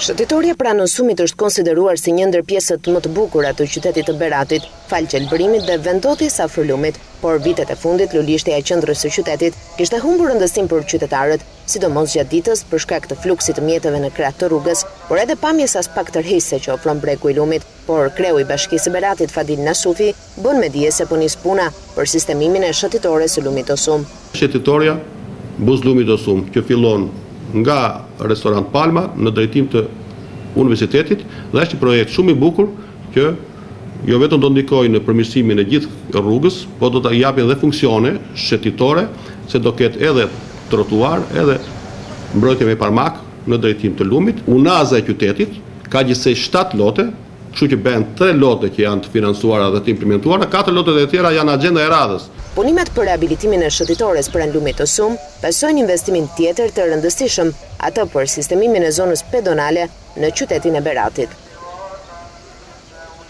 Shëtitoria pranë Sumit është konsideruar si një ndër pjesët më të bukura të qytetit të Beratit, fal qelbërimit dhe vendotjes afër lumit, por vitet e fundit lulishtja e qendrës së qytetit kishte humbur rëndësinë për qytetarët, sidomos gjatë ditës për shkak të fluksit të mjeteve në krah të rrugës, por edhe pamjes as pak tërheqëse që ofron breku i lumit. Por kreu i Bashkisë së Beratit Fadil Nasufi bën me dije se po nis puna për sistemimin e shëtitores së lumit të Sum. Shëtitoria buz lumit të Sum, që fillon nga restorant Palma në drejtim të universitetit dhe është një projekt shumë i bukur që jo vetëm do ndikojë në përmirësimin e gjithë rrugës, por do të japë edhe funksione shëtitore, se do ketë edhe trotuar, edhe mbrojtje me parmak në drejtim të lumit. Unaza e qytetit ka gjithsej 7 lote, kështu që bën 3 lote që janë të financuara dhe të implementuara, 4 lotet e tjera janë agjenda e radhës. Punimet për rehabilitimin e shëtitores pranë lumit të Sum besojnë investimin tjetër të rëndësishëm, atë për sistemimin e zonës pedonale në qytetin e Beratit.